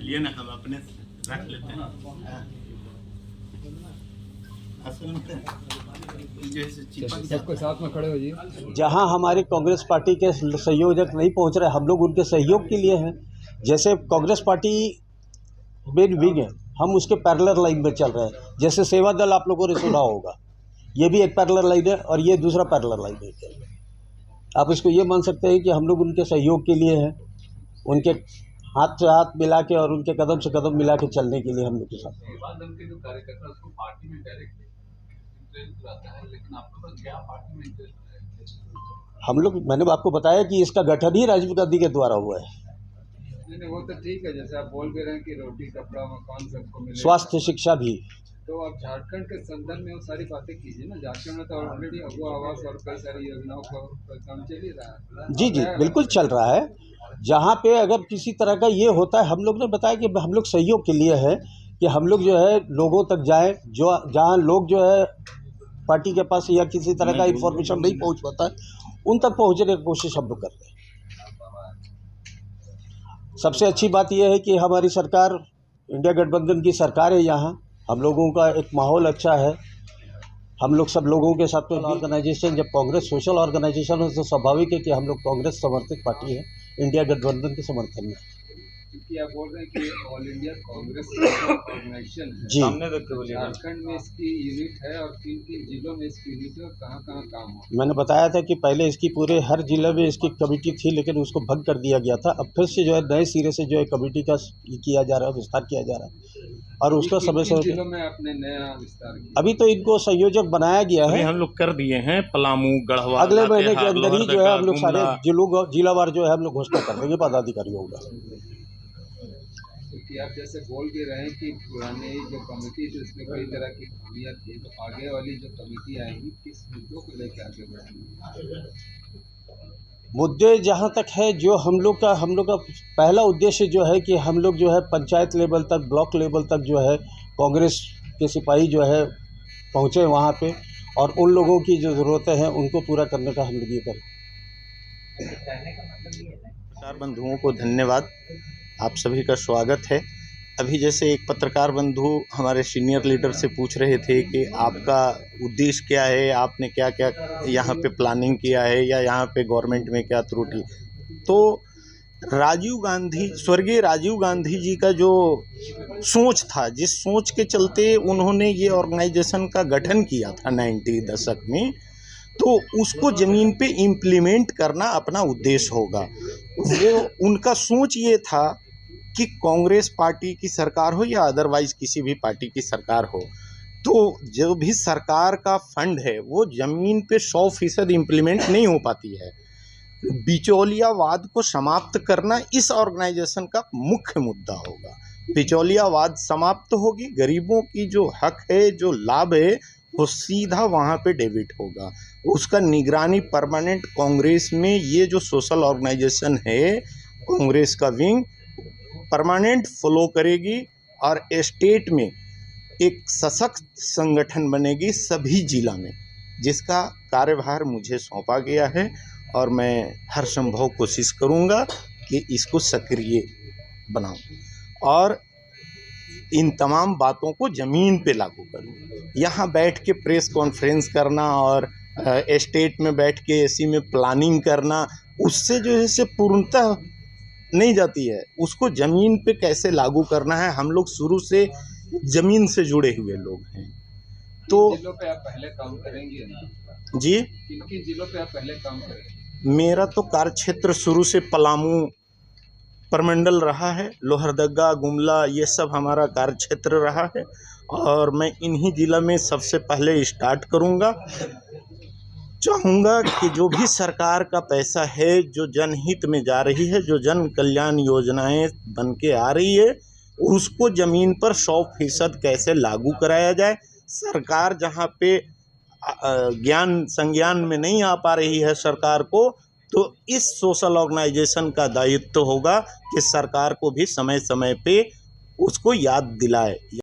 चलिए ना हम अपने रख लेते हैं। असल में जैसे चिपक सबको साथ में खड़े हो जी। जहां हमारे कांग्रेस पार्टी के संयोजक नहीं पहुंच रहे, हम लोग उनके सहयोग के लिए हैं। जैसे कांग्रेस पार्टी मेन विंग है, हम उसके पैरेलल लाइन में चल रहे हैं। जैसे सेवा दल आप लोगों ने सुना होगा, ये भी एक पैरेलल लाइन है और ये दूसरा पैरेलल लाइन है। आप इसको ये मान सकते हैं कि हम लोग उनके सहयोग के लिए हैं, उनके हाथ से हाथ मिला के और उनके कदम से कदम मिला के चलने के लिए हम लोग के साथ। सेवा दल के जो कार्यकर्ता उसको पार्टी में डायरेक्ट इंटरेस्ट आता है, लेकिन आप लोग क्या पार्टी में इंटरेस्ट है? हम लोग, मैंने आपको बताया कि इसका गठन ही राजीव गांधी के द्वारा हुआ है। नहीं, वो तो ठीक है, जैसे आप बोल भी रहे हैं कि रोटी कपड़ा मकान सबको मिले, स्वास्थ्य शिक्षा भी। तो आप झारखंड के संदर्भ में वो सारी बातें कीजिए ना। झारखंड में तो ऑलरेडी अगुआ आवास और कई सारी योजनाओं का काम चल ही रहा है। जी जी बिल्कुल चल रहा है। जहाँ पे अगर किसी तरह का ये होता है, हम लोग ने बताया कि हम लोग सहयोग के लिए है कि हम लोग जो है लोगों तक जाएं, जो जहाँ लोग जो है पार्टी के पास या किसी तरह का इन्फॉर्मेशन नहीं पहुँच पाता है, उन तक पहुँचने की कोशिश हम लोग कर रहे हैं। सबसे अच्छी बात यह है कि हमारी सरकार इंडिया गठबंधन की सरकार है। यहाँ हम लोगों का एक माहौल अच्छा है, हम लोग सब लोगों के साथ में ऑर्गेनाइजेशन, जब कांग्रेस सोशल ऑर्गेनाइजेशन है तो स्वाभाविक है कि हम लोग कांग्रेस समर्थित पार्टी है, इंडिया गठबंधन के समर्थन में। क्योंकि आप बोल रहे हैं कि ऑल इंडिया कांग्रेस ऑर्गेनाइजेशन जी, झारखंड में इसकी यूनिट है और किन किन जिलों में इसकी यूनिट है और कहाँ कहाँ काम हो। मैंने बताया था कि पहले इसकी पूरे हर जिले में इसकी कमेटी थी, लेकिन उसको भंग कर दिया गया था। अब फिर से जो है नए सिरे से जो है कमेटी का किया जा रहा है, विस्तार किया जा रहा है और उसका समय से जिलों में आपने नया विस्तार किया। अभी तो इनको संयोजक बनाया गया है। हम लोग कर दिए हैं पलामू, गढ़वा, अगले महीने के अंदर ही जो है हम लोग सारे गुमला। जिलावार जो है हम लोग घोषणा कर देंगे पदाधिकारियों का। क्योंकि आप जैसे बोल भी रहे हैं कि पुरानी जो कमेटी थी उसमें कई तरह की खामियां थी, तो आगे वाली जो कमेटी आएगी किस मुद्दों को लेकर आगे बढ़ेंगी? मुद्दे जहाँ तक है, जो हम लोग का पहला उद्देश्य जो है कि हम लोग जो है पंचायत लेवल तक, ब्लॉक लेवल तक जो है कांग्रेस के सिपाही जो है पहुँचे वहाँ पे और उन लोगों की जो ज़रूरतें हैं उनको पूरा करने का हम लोग ये करें। पत्रकार बंधुओं को धन्यवाद, आप सभी का स्वागत है। अभी जैसे एक पत्रकार बंधु हमारे सीनियर लीडर से पूछ रहे थे कि आपका उद्देश्य क्या है, आपने क्या क्या यहाँ पे प्लानिंग किया है या यहाँ पे गवर्नमेंट में क्या त्रुटि। तो राजीव गांधी, स्वर्गीय राजीव गांधी जी का जो सोच था, जिस सोच के चलते उन्होंने ये ऑर्गेनाइजेशन का गठन किया था 90 दशक में, तो उसको ज़मीन पे इम्प्लीमेंट करना अपना उद्देश्य होगा। वो उनका सोच ये था कि कांग्रेस पार्टी की सरकार हो या अदरवाइज किसी भी पार्टी की सरकार हो, तो जो भी सरकार का फंड है वो ज़मीन पे 100% इम्प्लीमेंट नहीं हो पाती है। बिचौलियावाद को समाप्त करना इस ऑर्गेनाइजेशन का मुख्य मुद्दा होगा। बिचौलियावाद समाप्त होगी, गरीबों की जो हक है, जो लाभ है, वो सीधा वहाँ पे डेबिट होगा। उसका निगरानी परमानेंट कांग्रेस में ये जो सोशल ऑर्गेनाइजेशन है, कांग्रेस का विंग परमानेंट फॉलो करेगी और स्टेट में एक सशक्त संगठन बनेगी सभी जिला में, जिसका कार्यभार मुझे सौंपा गया है और मैं हर संभव कोशिश करूँगा कि इसको सक्रिय बनाऊँ और इन तमाम बातों को ज़मीन पे लागू करूँ। यहाँ बैठ के प्रेस कॉन्फ्रेंस करना और स्टेट में बैठ के ऐसी में प्लानिंग करना, उससे जो है से पूर्णतः नहीं जाती है। उसको ज़मीन पे कैसे लागू करना है, हम लोग शुरू से ज़मीन से जुड़े हुए लोग हैं। तो जिलों पे आप पहले काम करेंगे ना जी, किन जिलों पे आप पहले काम करेंगे? मेरा तो कार्य क्षेत्र शुरू से पलामू प्रमंडल रहा है, लोहरदगा, गुमला, ये सब हमारा कार्य क्षेत्र रहा है और मैं इन्हीं जिला में सबसे पहले स्टार्ट करूँगा। चाहूँगा कि जो भी सरकार का पैसा है, जो जनहित में जा रही है, जो जन कल्याण योजनाएं बन के आ रही है, उसको ज़मीन पर 100% कैसे लागू कराया जाए। सरकार जहाँ पे ज्ञान संज्ञान में नहीं आ पा रही है सरकार को, तो इस सोशल ऑर्गेनाइजेशन का दायित्व होगा कि सरकार को भी समय समय पे उसको याद दिलाए।